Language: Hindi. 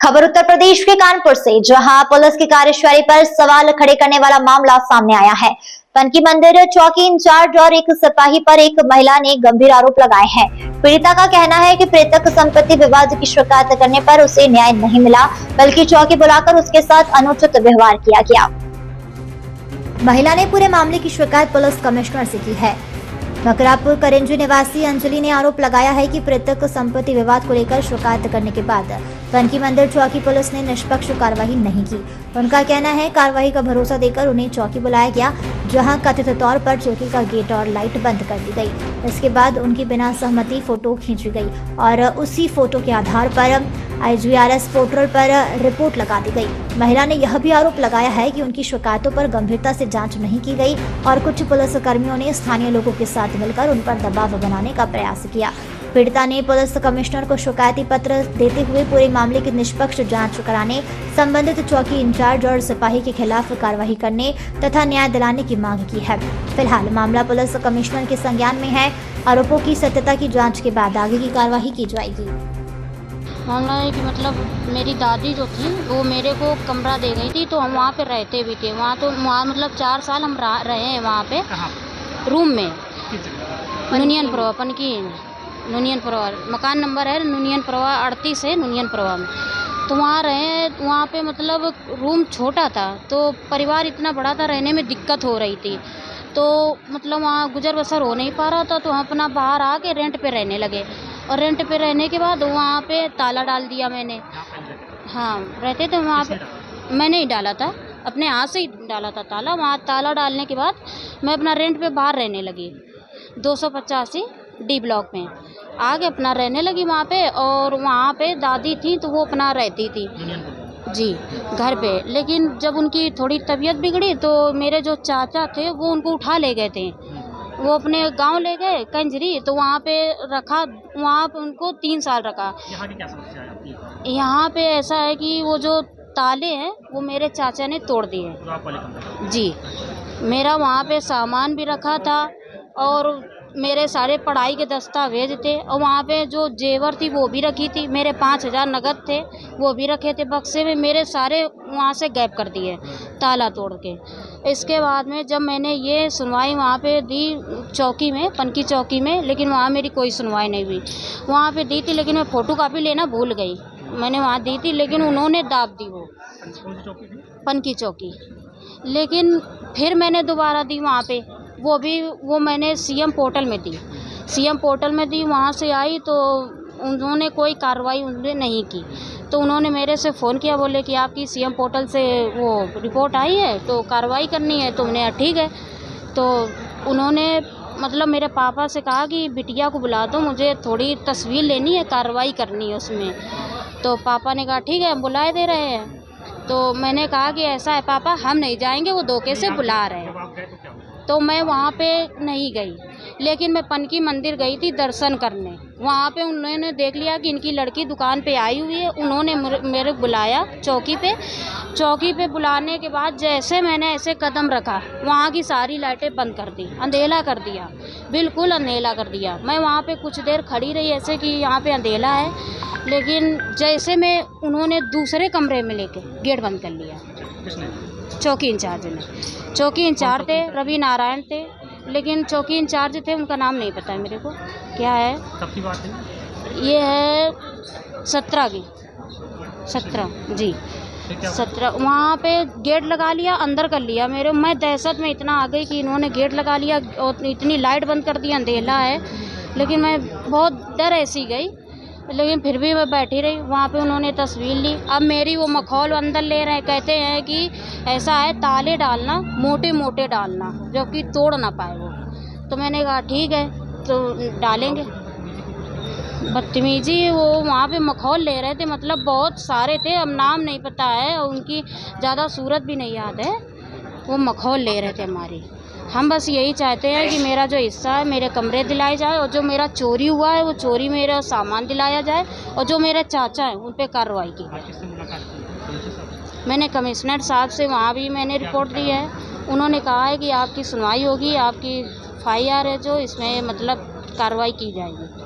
खबर उत्तर प्रदेश के कानपुर से, जहां पुलिस की कार्यशैली पर सवाल खड़े करने वाला मामला सामने आया है। पनकी मंदिर चौकी इंचार्ज और एक सिपाही पर एक महिला ने गंभीर आरोप लगाए हैं। पीड़िता का कहना है कि प्रेतक संपत्ति विवाद की शिकायत करने पर उसे न्याय नहीं मिला, बल्कि चौकी बुलाकर उसके साथ अनुचित व्यवहार किया गया। महिला ने पूरे मामले की शिकायत पुलिस कमिश्नर से की है। मकरापुर करेंजी निवासी अंजलि ने आरोप लगाया है कि प्रेतक संपत्ति विवाद को लेकर शिकायत करने के बाद पनकी मंदिर चौकी पुलिस ने निष्पक्ष कार्रवाई नहीं की। उनका कहना है कार्रवाई का भरोसा देकर उन्हें चौकी बुलाया गया, जहां कथित तौर पर चौकी का गेट और लाइट बंद कर दी गई। इसके बाद उनकी बिना सहमति फोटो खींची गई और उसी फोटो के आधार पर IGRS पोर्टल पर रिपोर्ट लगा दी गई। महिला ने यह भी आरोप लगाया है कि उनकी शिकायतों पर गंभीरता से जांच नहीं की गई और कुछ पुलिस कर्मियों ने स्थानीय लोगों के साथ मिलकर उन पर दबाव बनाने का प्रयास किया। पीड़िता ने पुलिस कमिश्नर को शिकायती पत्र देते हुए पूरे मामले की निष्पक्ष जांच कराने, संबंधित चौकी इंचार्ज और सिपाही के खिलाफ कार्रवाई करने तथा न्याय दिलाने की मांग की है। फिलहाल मामला पुलिस कमिश्नर के संज्ञान में है। आरोपों की सत्यता की जांच के बाद आगे की कार्रवाई की जाएगी। मामला है कि मतलब मेरी दादी जो थी वो मेरे को कमरा दे गई थी, तो हम वहाँ पे रहते भी थे। वहाँ मतलब 4 साल हम रहे हैं वहाँ पे रूम में। यूनियन प्रवा पनकी यूनियन प्रवा मकान नंबर है यूनियन प्रवा 38 है यूनियन प्रवा में। तो वहाँ रहे, वहाँ पे मतलब रूम छोटा था, तो परिवार इतना बड़ा था, रहने में दिक्कत हो रही थी। तो मतलब वहाँ गुजर बसर हो नहीं पा रहा था, तो हम अपना बाहर आके रेंट पे रहने लगे। और रेंट पे रहने के बाद वहाँ पे ताला डाल दिया मैंने। हाँ, रहते थे वहाँ पे, मैंने ही डाला था, अपने हाथ से ही डाला था ताला। वहाँ ताला डालने के बाद मैं अपना रेंट पे बाहर रहने लगी, 285 D ब्लॉक में आगे अपना रहने लगी वहाँ पे। और वहाँ पे दादी थी तो वो अपना रहती थी जी घर पे। लेकिन जब उनकी थोड़ी तबीयत बिगड़ी तो मेरे जो चाचा थे वो उनको उठा ले गए थे, वो अपने गांव ले गए कंजरी, तो वहाँ पे रखा। वहाँ पे उनको 3 साल रखा। यहाँ की क्या समस्या है? यहाँ पे ऐसा है कि वो जो ताले हैं वो मेरे चाचा ने तोड़ दिए जी। मेरा वहाँ पे सामान भी रखा था और मेरे सारे पढ़ाई के दस्तावेज थे, और वहाँ पे जो जेवर थी वो भी रखी थी। मेरे 5000 नगद थे वो भी रखे थे बक्से में। मेरे सारे वहाँ से गायब कर दिए ताला तोड़ के। इसके बाद में जब मैंने ये सुनवाई वहाँ पे दी चौकी में, पनकी चौकी में, लेकिन वहाँ मेरी कोई सुनवाई नहीं हुई। वहाँ पे दी थी लेकिन मैं फ़ोटो कापी लेना भूल गई। मैंने वहाँ दी थी लेकिन उन्होंने दाब दी वो पनकी चौकी। लेकिन फिर मैंने दोबारा दी वहाँ पे, वो मैंने CM पोर्टल में दी। CM पोर्टल में दी, वहाँ से आई तो उन्होंने कोई कार्रवाई उन्होंने नहीं की। तो उन्होंने मेरे से फ़ोन किया, बोले कि आपकी CM पोर्टल से वो रिपोर्ट आई है तो कार्रवाई करनी है। तो मैंने ठीक है। तो उन्होंने मतलब मेरे पापा से कहा कि बिटिया को बुला दो, मुझे थोड़ी तस्वीर लेनी है, कार्रवाई करनी है उसमें। तो पापा ने कहा ठीक है, बुलाए दे रहे हैं। तो मैंने कहा कि ऐसा है पापा, हम नहीं जाएंगे, वो धोखे से बुला रहे हैं। तो मैं वहाँ पे नहीं गई, लेकिन मैं पनकी मंदिर गई थी दर्शन करने। वहाँ पे उन्होंने देख लिया कि इनकी लड़की दुकान पे आई हुई है। उन्होंने मेरे बुलाया चौकी पे। चौकी पे बुलाने के बाद जैसे मैंने ऐसे कदम रखा, वहाँ की सारी लाइटें बंद कर दी, अंधेला कर दिया, बिल्कुल अंधेला कर दिया। मैं वहाँ पे कुछ देर खड़ी रही ऐसे कि यहाँ पे अंधेला है, लेकिन जैसे मैं उन्होंने दूसरे कमरे में लेके गेट बंद कर लिया। चौकी इंचार्ज ने, चौकी इंचार्ज थे रवि नारायण थे, लेकिन चौकी इंचार्ज थे उनका नाम नहीं पता है मेरे को क्या है। कब की बात है? ये है 17 की 17 जी 17। वहाँ पे गेट लगा लिया, अंदर कर लिया मेरे। मैं दहशत में इतना आ गई कि इन्होंने गेट लगा लिया और इतनी लाइट बंद कर दी, अंधेला है। लेकिन मैं बहुत डर ऐसी गई, लेकिन फिर भी मैं बैठी रही। वहाँ पे उन्होंने तस्वीर ली। अब मेरी वो मखौल अंदर ले रहे हैं, कहते हैं कि ऐसा है ताले डालना, मोटे मोटे डालना, जो कि तोड़ ना पाए वो। तो मैंने कहा ठीक है, तो डालेंगे। बदतमीजी वो वहाँ पे मखौल ले रहे थे, मतलब बहुत सारे थे, अब नाम नहीं पता है, उनकी ज़्यादा सूरत भी नहीं याद है। वो मखौल ले रहे थे हमारी। हम बस यही चाहते हैं कि मेरा जो हिस्सा है, मेरे कमरे दिलाए जाए, और जो मेरा चोरी हुआ है वो चोरी मेरा सामान दिलाया जाए, और जो मेरे चाचा हैं उन पे कार्रवाई की जाए। मैंने कमिश्नर साहब से वहाँ भी मैंने रिपोर्ट दी है। उन्होंने कहा है कि आपकी सुनवाई होगी, आपकी FIR है जो इसमें मतलब कार्रवाई की जाएगी।